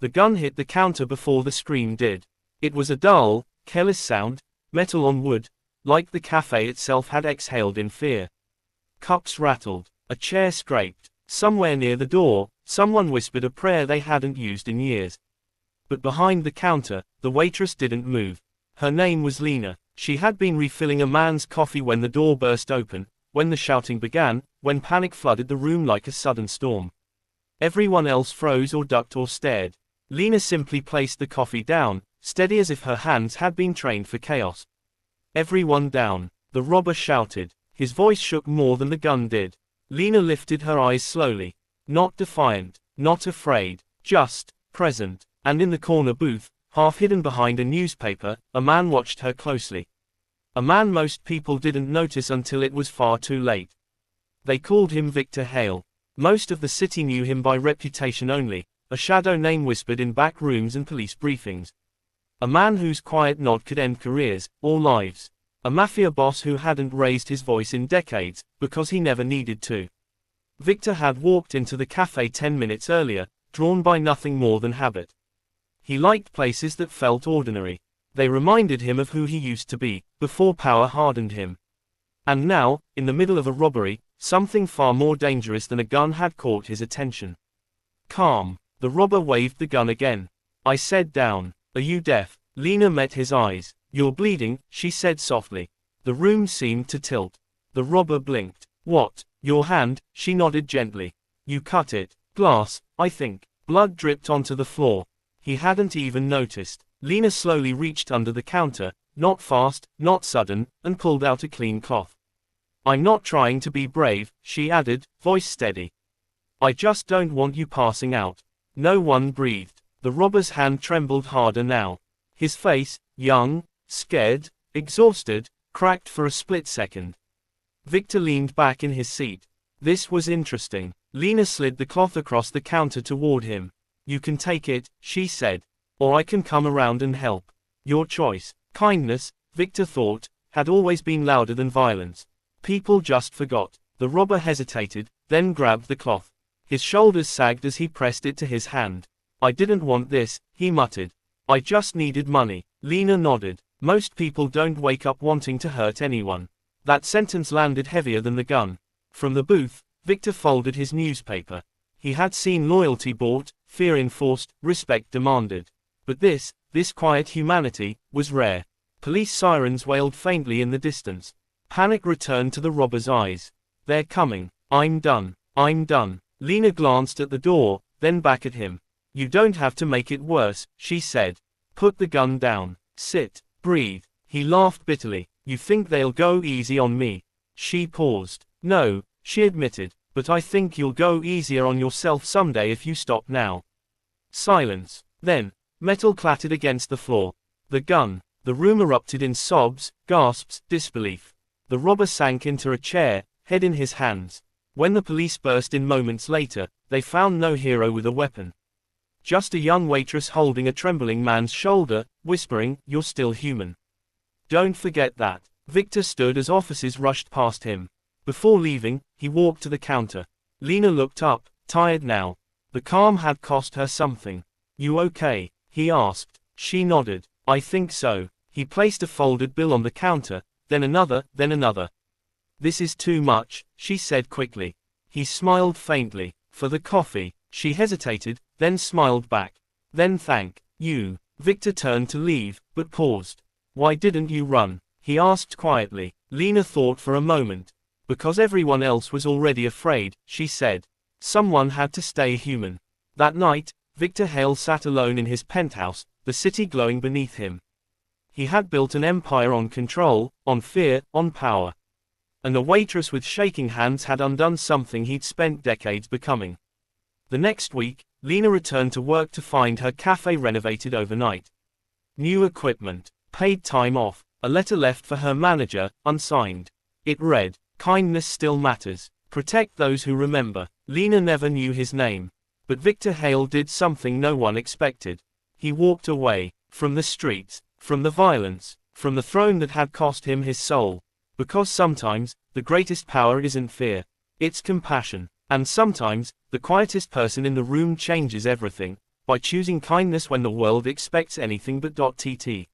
The gun hit the counter before the scream did. It was a dull, careless sound, metal on wood, like the cafe itself had exhaled in fear. Cups rattled. A chair scraped. Somewhere near the door, someone whispered a prayer they hadn't used in years. But behind the counter, the waitress didn't move. Her name was Lena. She had been refilling a man's coffee when the door burst open, when the shouting began, when panic flooded the room like a sudden storm. Everyone else froze or ducked or stared. Lena simply placed the coffee down, steady as if her hands had been trained for chaos. "Everyone down," the robber shouted. His voice shook more than the gun did. Lena lifted her eyes slowly. Not defiant, not afraid, just present. And in the corner booth, half hidden behind a newspaper, a man watched her closely. A man most people didn't notice until it was far too late. They called him Victor Hale. Most of the city knew him by reputation only, a shadow name whispered in back rooms and police briefings. A man whose quiet nod could end careers, or lives. A mafia boss who hadn't raised his voice in decades, because he never needed to. Victor had walked into the cafe 10 minutes earlier, drawn by nothing more than habit. He liked places that felt ordinary. They reminded him of who he used to be, before power hardened him. And now, in the middle of a robbery, something far more dangerous than a gun had caught his attention. "Calm." The robber waved the gun again. "I said down. Are you deaf?" Lena met his eyes. "You're bleeding," she said softly. The room seemed to tilt. The robber blinked. "What? Your hand?" She nodded gently. "You cut it. Glass, I think." Blood dripped onto the floor. He hadn't even noticed. Lena slowly reached under the counter, not fast, not sudden, and pulled out a clean cloth. "I'm not trying to be brave," she added, voice steady. "I just don't want you passing out." No one breathed. The robber's hand trembled harder now. His face, young, scared, exhausted, cracked for a split second. Victor leaned back in his seat. This was interesting. Lena slid the cloth across the counter toward him. "You can take it," she said. "Or I can come around and help. Your choice." Kindness, Victor thought, had always been louder than violence. People just forgot. The robber hesitated, then grabbed the cloth. His shoulders sagged as he pressed it to his hand. "I didn't want this," he muttered. "I just needed money." Lena nodded. Most people don't wake up wanting to hurt anyone. That sentence landed heavier than the gun. From the booth, Victor folded his newspaper. He had seen loyalty bought, fear enforced, respect demanded. But this quiet humanity, was rare. Police sirens wailed faintly in the distance. Panic returned to the robber's eyes. "They're coming. I'm done. I'm done." Lena glanced at the door, then back at him. "You don't have to make it worse," she said. "Put the gun down. Sit. Breathe." He laughed bitterly. "You think they'll go easy on me?" She paused. "No," she admitted, "but I think you'll go easier on yourself someday if you stop now." Silence. Then, metal clattered against the floor. The gun. The room erupted in sobs, gasps, disbelief. The robber sank into a chair, head in his hands. When the police burst in moments later, they found no hero with a weapon. Just a young waitress holding a trembling man's shoulder, whispering, "You're still human. Don't forget that." Victor stood as officers rushed past him. Before leaving, he walked to the counter. Lena looked up, tired now. The calm had cost her something. "You okay?" he asked. She nodded. "I think so." He placed a folded bill on the counter, then another, then another. "This is too much," she said quickly. He smiled faintly. "For the coffee." She hesitated, then smiled back. "Then thank you." Victor turned to leave, but paused. "Why didn't you run?" he asked quietly. Lena thought for a moment. "Because everyone else was already afraid," she said. Someone had to stay human. That night, Victor Hale sat alone in his penthouse, the city glowing beneath him. He had built an empire on control, on fear, on power. And a waitress with shaking hands had undone something he'd spent decades becoming. The next week, Lena returned to work to find her cafe renovated overnight. New equipment, paid time off, a letter left for her manager, unsigned. It read, "Kindness still matters. Protect those who remember." Lena never knew his name. But Victor Hale did something no one expected. He walked away, from the streets, from the violence, from the throne that had cost him his soul. Because sometimes, the greatest power isn't fear. It's compassion. And sometimes, the quietest person in the room changes everything. By choosing kindness when the world expects anything but. Tt.